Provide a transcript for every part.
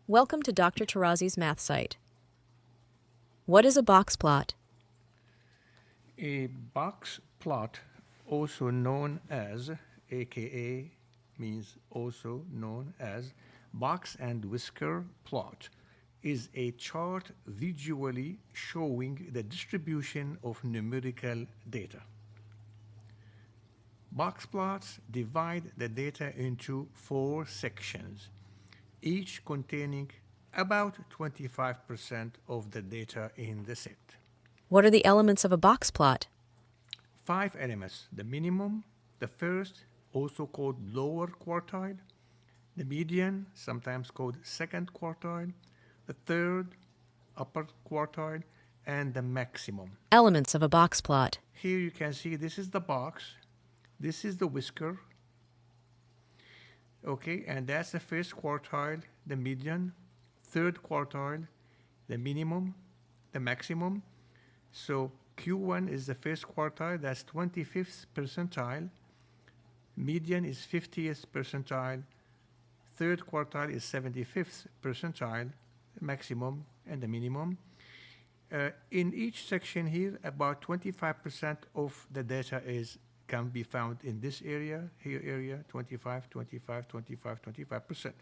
Welcome to Dr. Tarazi's math site. What is a box plot? A box plot, also known as, aka means also known as box and whisker plot, is a chart visually showing the distribution of numerical data. Box plots divide the data into four sections, each containing about 25% of the data in the set. What are the elements of a box plot? 5 elements: the minimum, the first, also called lower quartile, the median, sometimes called second quartile, the third, upper quartile, and the maximum. Elements of a box plot. Here you can see this is the box, this is the whisker, okay, and that's the first quartile, the median, third quartile, the minimum, the maximum. So Q1 is the first quartile, that's 25th percentile. Median is 50th percentile. Third quartile is 75th percentile, maximum and the minimum. In each section here, about 25% of the data can be found in this area, here area, 25, 25, 25, 25%.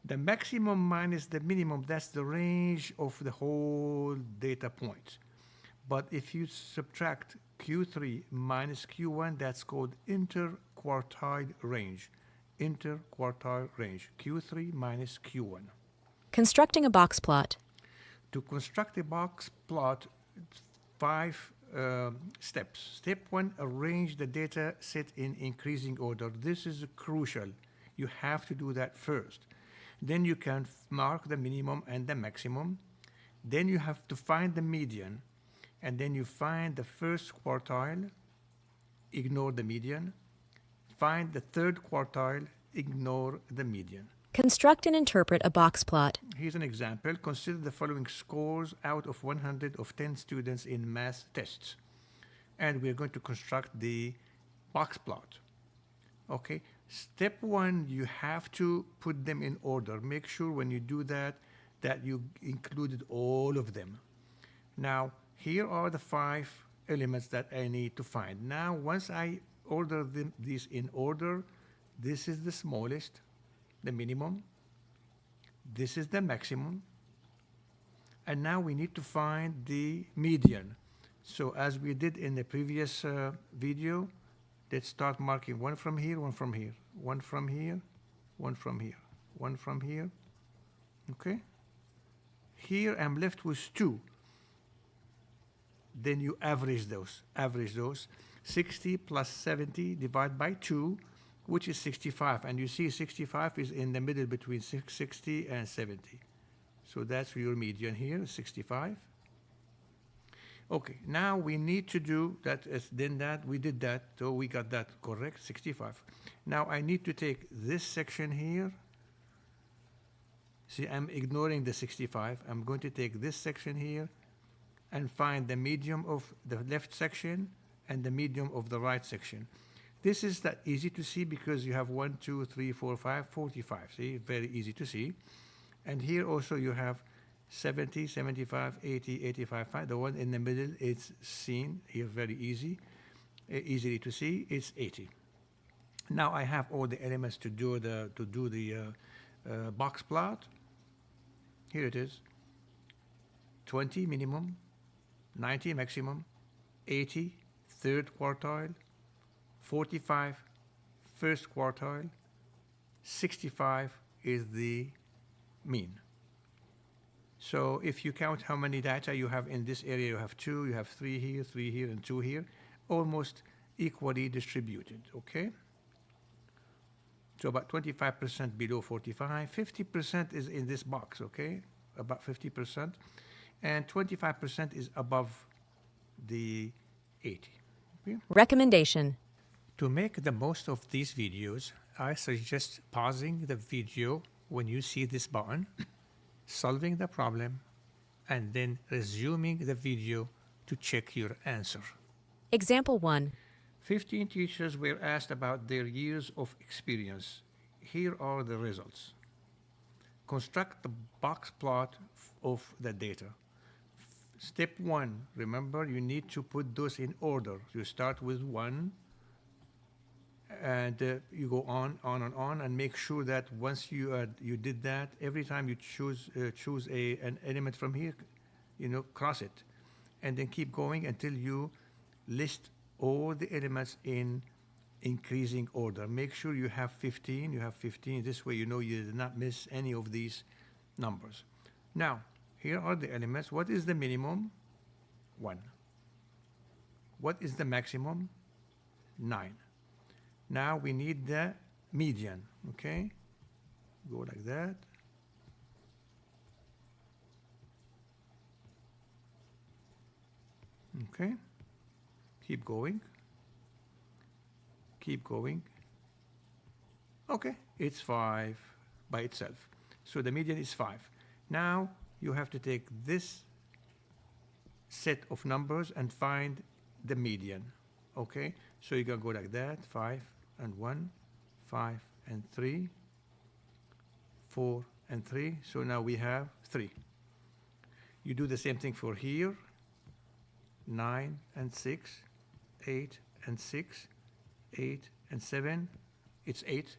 The maximum minus the minimum, that's the range of the whole data points. But if you subtract Q3 minus Q1, that's called interquartile range. Interquartile range, Q3 minus Q1. Constructing a box plot. To construct a box plot, 5 steps. Step 1, arrange the data set in increasing order. This is crucial. You have to do that first. Then you can mark the minimum and the maximum. Then you have to find the median. And then you find the first quartile, ignore the median. Find the third quartile, ignore the median. Construct and interpret a box plot. Here's an example. Consider the following scores out of 100 of 10 students in math tests. And we're going to construct the box plot. Okay. Step 1, you have to put them in order. Make sure when you do that, that you included all of them. Now, here are the 5 elements that I need to find. Now, once I order these in order, this is the smallest, the minimum. This is the maximum. And now we need to find the median. So as we did in the previous video, let's start marking one from here, one from here, one from here, one from here, one from here. Okay? Here I'm left with 2. Then you average those. 60 plus 70 divided by 2, which is 65. And you see 65 is in the middle between 60 and 70. So that's your median here, 65. Okay, now we need to do that. We did that, so we got that correct, 65. Now I need to take this section here. See, I'm ignoring the 65. I'm going to take this section here and find the medium of the left section and the medium of the right section. This is that easy to see because you have 1, 2, 3, 4, 5, 45. See, very easy to see. And here also you have 70, 75, 80, 85, 5. The one in the middle is seen here, very easily to see. It's 80. Now I have all the elements to do the box plot. Here it is. 20 minimum, 90 maximum, 80 third quartile, 45 first quartile, 65 is the mean. So if you count how many data you have in this area, you have 2, you have 3 here, and 2 here, almost equally distributed, okay? So about 25% below 45, 50% is in this box, okay? About 50%, and 25% is above the 80. Okay? Recommendation. To make the most of these videos, I suggest pausing the video when you see this button, solving the problem, and then resuming the video to check your answer. Example 1. 15 teachers were asked about their years of experience. Here are the results. construct the box plot of the data. Step 1, remember, you need to put those in order. You start with 1, and you go on, and make sure that once you did that, every time you choose an element from here, cross it, and then keep going until you list all the elements in increasing order. Make sure you have 15. You have 15. This way, you did not miss any of these numbers. Now, here are the elements. What is the minimum? 1. What is the maximum? 9. Now we need the median, okay? Go like that. Okay. Keep going. Keep going. Okay, it's 5 by itself. So the median is 5. Now you have to take this set of numbers and find the median. Okay, so you can go like that, 5 and 1, 5 and 3, 4 and 3. So now we have 3. You do the same thing for here, 9 and 6, 8 and 6, 8 and 7, it's 8.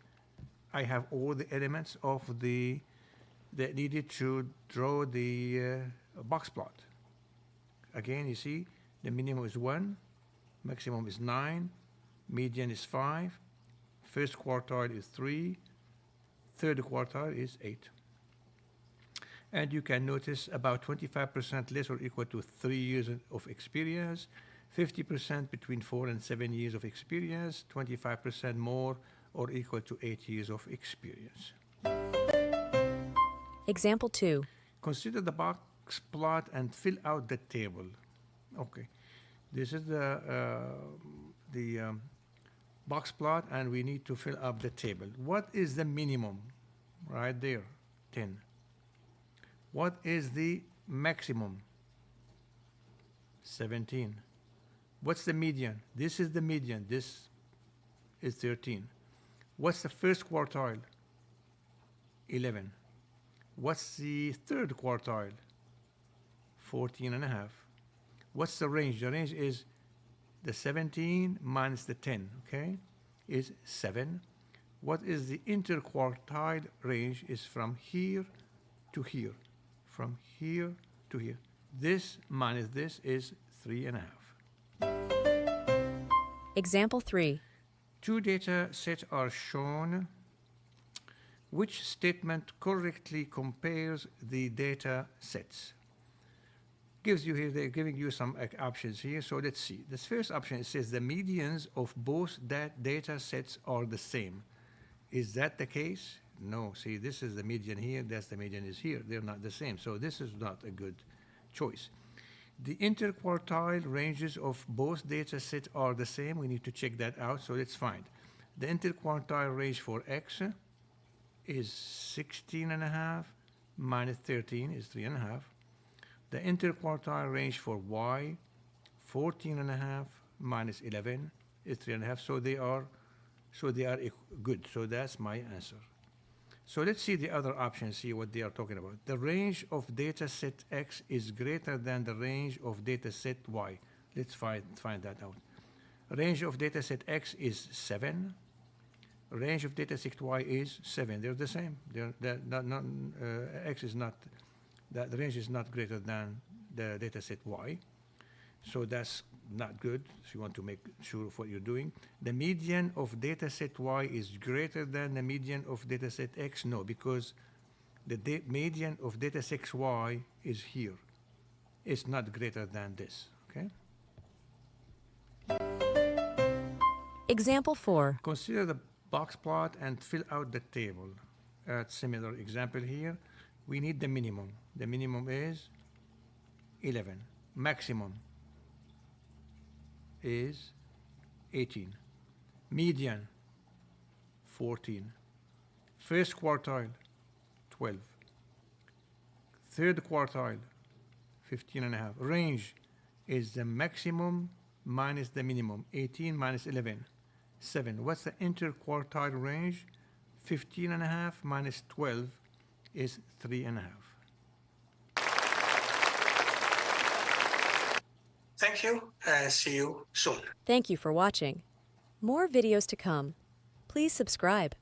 I have all the elements of that needed to draw the box plot. Again, you see, the minimum is 1, maximum is 9, median is 5, first quartile is 3, third quartile is 8. And you can notice about 25% less or equal to 3 years of experience, 50% between 4 and 7 years of experience, 25% more or equal to 8 years of experience. Example 2. Consider the box plot and fill out the table. Okay, this is the box plot, and we need to fill up the table. What is the minimum? Right there, 10. What is the maximum? 17. What's the median? This is the median. This is 13. What's the first quartile? 11. What's the third quartile? 14 and a half. What's the range? The range is the 17 minus the 10, okay, is 7. What is the interquartile range? Is from here to here. From here to here. This minus this is 3 and a half. Example 3. 2 data sets are shown. Which statement correctly compares the data sets? Gives you here, they're giving you some options here. So let's see. This first option, it says the medians of both data sets are the same. Is that the case? No. See, this is the median here, that's the median is here. They're not the same. So this is not a good choice. The interquartile ranges of both data sets are the same. We need to check that out. So let's find. The interquartile range for X is 16 and a half minus 13 is 3 and a half. The interquartile range for Y, 14 and a half minus 11 is 3 and a half. So they are good. So that's my answer. So let's see the other options, see what they are talking about. The range of data set X is greater than the range of data set Y. Let's find that out. Range of data set X is 7. Range of data set Y is 7. They're the same. X is not, the range is not greater than the data set Y. So that's not good. So you want to make sure of what you're doing. The median of data set Y is greater than the median of data set X. No, because the median of data set Y is here. It's not greater than this. Okay. Example 4. Consider the box plot and fill out the table. Similar example here. We need the minimum. The minimum is 11. Maximum is 18. Median, 14. First quartile, 12. Third quartile, 15 and a half. Range is the maximum minus the minimum. 18 minus 11, 7. What's the interquartile range? 15 and a half minus 12 is 3.5. Thank you and see you soon. Thank you for watching. More videos to come. Please subscribe.